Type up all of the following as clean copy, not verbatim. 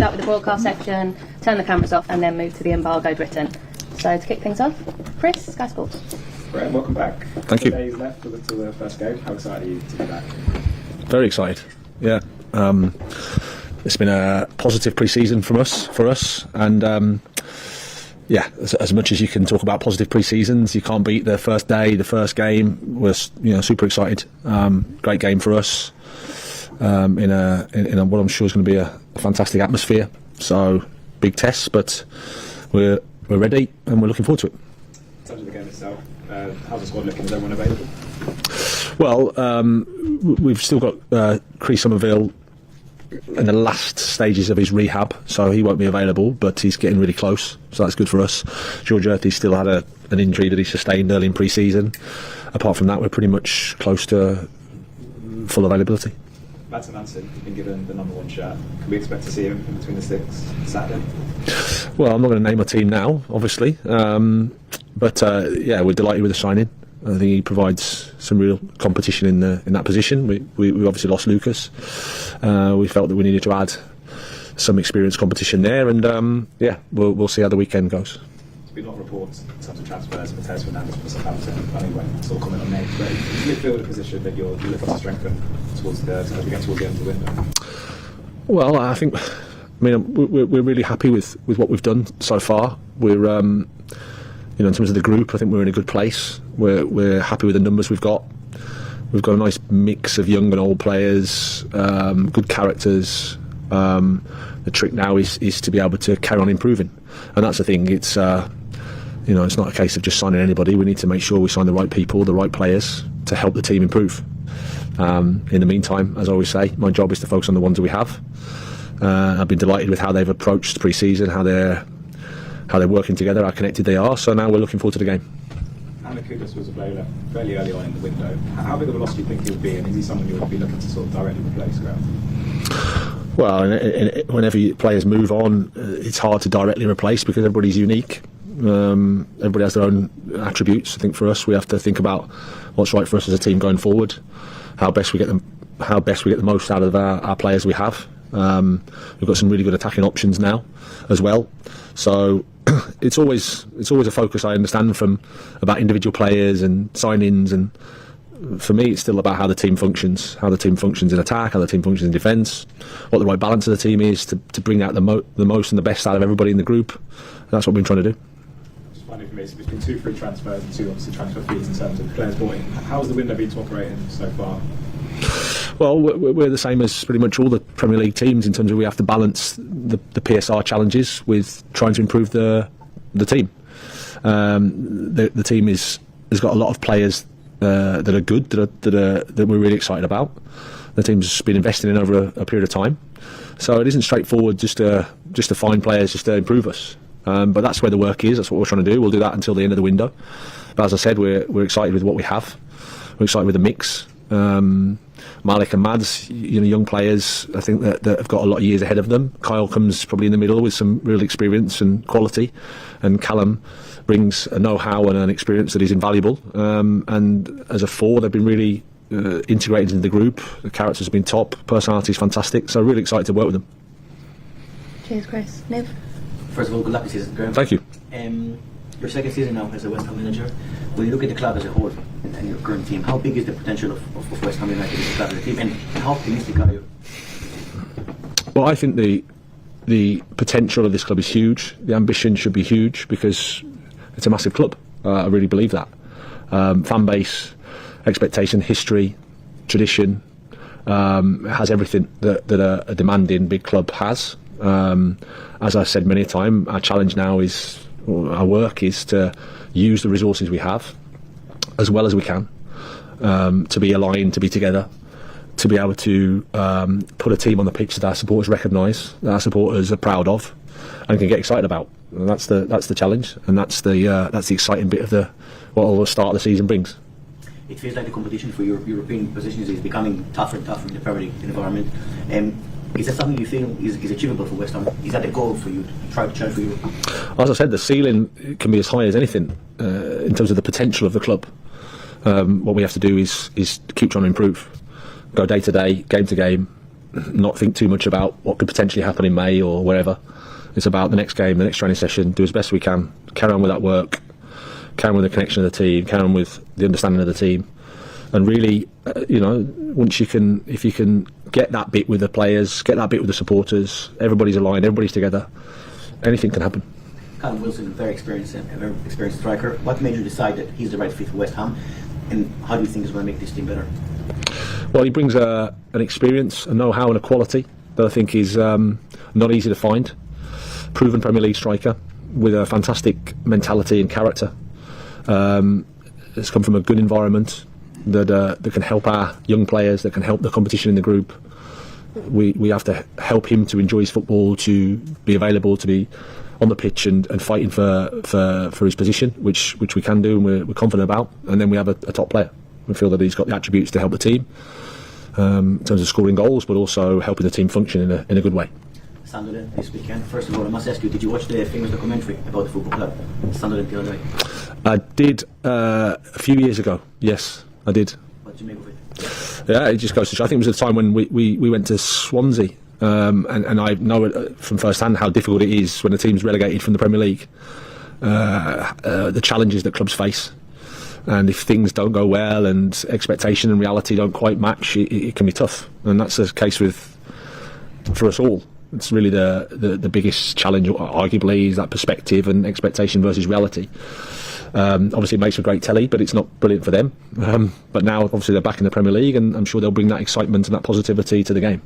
start with the broadcast section, turn the cameras off, and then move to the embargoed written. So to kick things off, Chris, Sky Sports. Graham, welcome back. Thank you. Days left to the first game. How excited are you to be back? Very excited. Yeah. It's been a positive pre-season for us, and yeah, as much as you can talk about positive pre-seasons, you can't beat the first day, the first game. We're super excited. Great game for us in what I'm sure is going to be a fantastic atmosphere. So big tests, but we're ready and we're looking forward to it. In terms of the game itself, how's the squad looking? Is everyone available? Well, we've still got Chris Somerville in the last stages of his rehab, so he won't be available, but he's getting really close, so that's good for us. George Earthy still had an injury that he sustained early in pre-season. Apart from that, we're pretty much close to full availability. Madsen Hansen, you've been given the number one shirt. Can we expect to see him in between the sticks Saturday? Well, I'm not going to name a team now, obviously, but yeah, we're delighted with the signing. I think he provides some real competition in that position. We obviously lost Lucas. We felt that we needed to add some experienced competition there, and yeah, we'll see how the weekend goes. There's been a lot of reports in terms of transfers. Matthias Fernandes from Southampton. I know you sort of comment on names, but is midfield a position that you're looking to strengthen as we get towards the end of the window? Well, I mean, we're really happy with what we've done so far. We're in terms of the group, I think we're in a good place. We're happy with the numbers we've got. We've got a nice mix of young and old players, good characters. The trick now is to be able to carry on improving, and that's the thing. It's it's not a case of just signing anybody. We need to make sure we sign the right people, the right players to help the team improve. In the meantime, as I always say, my job is to focus on the ones that we have. I've been delighted with how they've approached pre-season, how they're working together, how connected they are. So now we're looking forward to the game. Anna Kudus was a player left fairly early on in the window. How big of a loss do you think he'll be, and is he someone you would be looking to sort of directly replace, Graham? Well, whenever players move on, it's hard to directly replace because everybody's unique. Everybody has their own attributes. I think for us, we have to think about what's right for us as a team going forward, how best we get the most out of our players we have. We've got some really good attacking options now as well. So it's always a focus, I understand, about individual players and signings, and for me it's still about how the team functions in attack, how the team functions in defence, what the right balance of the team is to bring out the most and the best out of everybody in the group. And that's what we've been trying to do. Just finally for me, so there's been 2 free transfers and 2 obviously transfer fees in terms of players bought in. How's the window been to operate in so far? Well, we're the same as pretty much all the Premier League teams in terms of we have to balance the PSR challenges with trying to improve the team. The team has got a lot of players that are good, that we're really excited about. The team's been investing in over a period of time, so it isn't straightforward just to find players just to improve us. But that's where the work is. That's what we're trying to do. We'll do that until the end of the window. But as I said, we're excited with what we have. We're excited with the mix. Malik and Mads, young players, I think that have got a lot of years ahead of them. Kyle comes probably in the middle with some real experience and quality, and Callum brings a know-how and an experience that is invaluable. And as a 4, they've been really integrated into the group. The characters have been top, personality is fantastic, so really excited to work with them. Cheers, Chris. Niv? First of all, good luck this season, Graham. Thank you. Your second season now as a West Ham manager. When you look at the club as a whole and your current team, how big is the potential of West Ham United as a club as a team, and how optimistic are you? Well, I think the potential of this club is huge. The ambition should be huge because it's a massive club. I really believe that. Fan base, expectation, history, tradition, has everything that a demanding big club has. As I've said many a time, our challenge now is, our work is to use the resources we have as well as we can, to be aligned, to be together, to be able to put a team on the pitch that our supporters recognise, that our supporters are proud of and can get excited about. And that's the challenge, and that's the exciting bit of what the start of the season brings. It feels like the competition for European positions is becoming tougher and tougher in the Premier League environment. Is that something you feel is achievable for West Ham? Is that a goal for you to try to challenge for Europe? As I said, the ceiling can be as high as anything in terms of the potential of the club. What we have to do is keep trying to improve, go day to day, game to game, not think too much about what could potentially happen in May or wherever. It's about the next game, the next training session, do as best we can, carry on with that work, carry on with the connection of the team, carry on with the understanding of the team, and really, if you can get that bit with the players, get that bit with the supporters, everybody's aligned, everybody's together, anything can happen. Callum Wilson, very experienced striker. What made you decide that he's the right fit for West Ham, and how do you think he's going to make this team better? Well, he brings an experience, a know-how and a quality that I think is not easy to find. Proven Premier League striker with a fantastic mentality and character. Has come from a good environment that can help our young players, that can help the competition in the group. We have to help him to enjoy his football, to be available, to be on the pitch and fighting for his position, which we can do and we're confident about. And then we have a top player. We feel that he's got the attributes to help the team in terms of scoring goals, but also helping the team function in a good way. Sunderland this weekend. First of all, I must ask you, did you watch the famous documentary about the football club, Sunderland, the other night? I did a few years ago, yes, I did. What did you make of it? Yeah, it just goes to show. I think it was a time when we went to Swansea, and I know from first hand how difficult it is when a team's relegated from the Premier League. The challenges that clubs face, and if things don't go well and expectation and reality don't quite match, it can be tough. And that's the case for us all. It's really the biggest challenge, arguably, is that perspective and expectation versus reality. Obviously, it makes for great telly, but it's not brilliant for them. But now, obviously, they're back in the Premier League, and I'm sure they'll bring that excitement and that positivity to the game.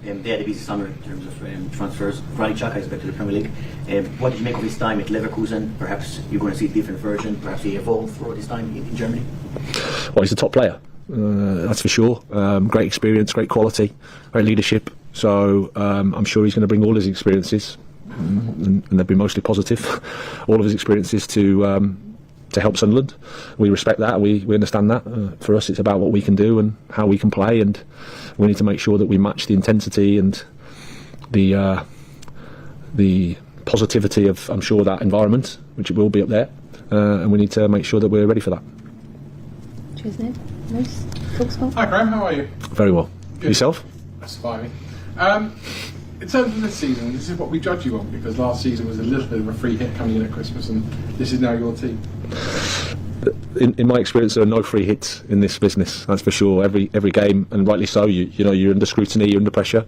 They had a busy summer in terms of transfers. Granit Xhaka is back to the Premier League. What did you make of his time at Leverkusen? Perhaps you're going to see a different version. Perhaps he evolved throughout his time in Germany. Well, he's a top player, that's for sure. Great experience, great quality, great leadership. So I'm sure he's going to bring all his experiences, and they'll be mostly positive. All of his experiences to help Sunderland. We respect that. We understand that. For us, it's about what we can do and how we can play, and we need to make sure that we match the intensity and the positivity of, I'm sure, that environment, which it will be up there, and we need to make sure that we're ready for that. Cheers, Ned. Nice. Talk sport. Hi Graham, how are you? Very well. Good. Yourself? That's fine. In terms of this season, this is what we judge you on, because last season was a little bit of a free hit coming in at Christmas, and this is now your team. In my experience, there are no free hits in this business. That's for sure. Every game, and rightly so. You're under scrutiny. You're under pressure.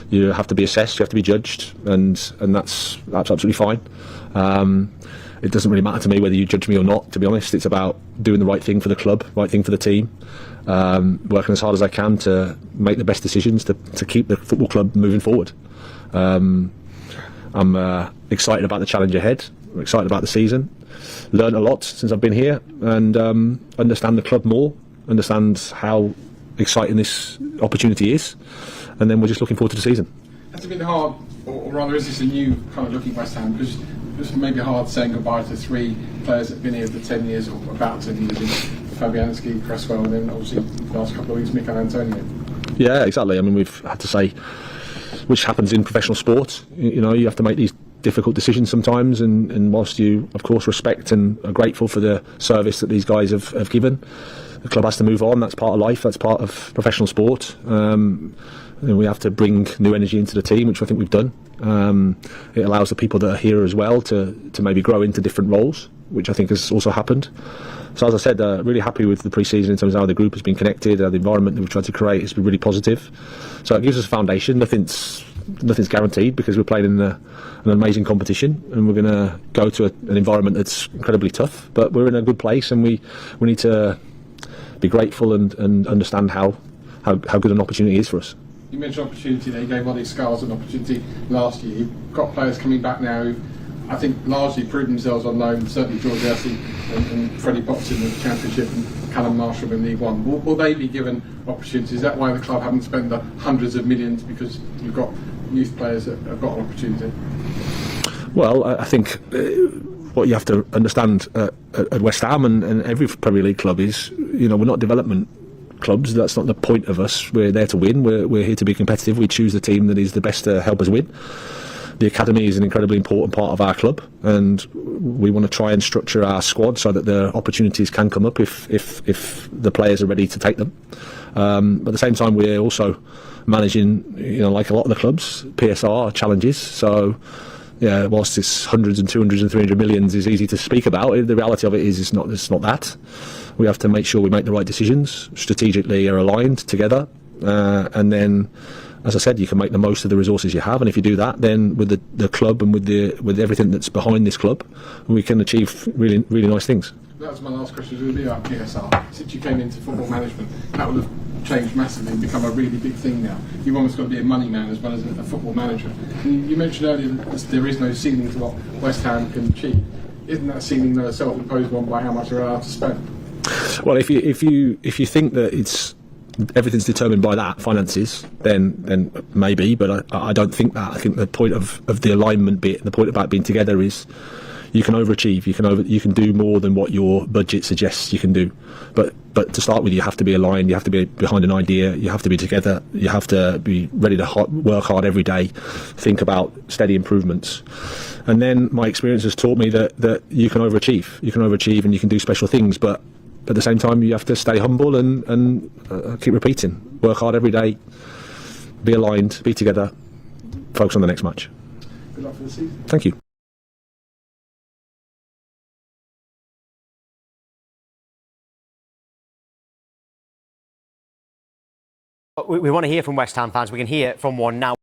You have to be assessed. You have to be judged, and that's absolutely fine. It doesn't really matter to me whether you judge me or not. To be honest, it's about doing the right thing for the club, right thing for the team, working as hard as I can to make the best decisions to keep the football club moving forward. I'm excited about the challenge ahead. I'm excited about the season. Learned a lot since I've been here, and understand the club more, understand how exciting this opportunity is, and then we're just looking forward to the season. Has it been hard, or rather is this a new kind of look at West Ham? Because it's maybe hard saying goodbye to three players that have been here for 10 years, or about 10 years, Fabianski, Cresswell, and then obviously the last couple of weeks Mikel Antonio. Yeah, exactly. I mean, we've had to say, which happens in professional sport. You have to make these difficult decisions sometimes, and whilst you, of course, respect and are grateful for the service that these guys have given, the club has to move on. That's part of life. That's part of professional sport. And we have to bring new energy into the team, which I think we've done. It allows the people that are here as well to maybe grow into different roles, which I think has also happened. So as I said, really happy with the pre-season in terms of how the group has been connected, the environment that we've tried to create has been really positive. So it gives us a foundation. Nothing's guaranteed, because we're playing in an amazing competition, and we're going to go to an environment that's incredibly tough. But we're in a good place, and we need to be grateful and understand how good an opportunity is for us. You mentioned opportunity there. You gave Ollie Scars an opportunity last year. You've got players coming back now who I think largely proved themselves on loan. Certainly George Essie and Freddie Potts in the Championship, and Callum Marshall in League One. Will they be given opportunities? Is that why the club haven't spent the hundreds of millions, because you've got youth players that have got an opportunity? Well, I think what you have to understand at West Ham and every Premier League club is, we're not development clubs. That's not the point of us. We're there to win. We're here to be competitive. We choose the team that is the best to help us win. the academy is an incredibly important part of our club, and we want to try and structure our squad so that the opportunities can come up if the players are ready to take them. But at the same time, we're also managing, like a lot of the clubs, PSR challenges. So, yeah, whilst it's hundreds and 200s and 300 millions is easy to speak about, the reality of it is it's not that. We have to make sure we make the right decisions, strategically are aligned together, and then, as I said, you can make the most of the resources you have, and if you do that, then with the club and with everything that's behind this club, we can achieve really, really nice things. That was my last question, was going to be about PSR. Since you came into football management, that would have changed massively and become a really big thing now. You've almost got to be a money man as well as a football manager. You mentioned earlier that there is no ceiling to what West Ham can achieve. Isn't that ceiling though a self-imposed one by how much they're allowed to spend? Well, if you think that everything's determined by that, finances, then maybe, but I don't think that. I think the point of the alignment bit, the point about being together is you can overachieve, you can do more than what your budget suggests you can do. But to start with, you have to be aligned, you have to be behind an idea, you have to be together, you have to be ready to work hard every day, think about steady improvements. And then my experience has taught me that you can overachieve and you can do special things, but at the same time you have to stay humble and keep repeating, work hard every day, be aligned, be together, focus on the next match. Good luck for the season. Thank you. We want to hear from West Ham fans. We can hear from one now.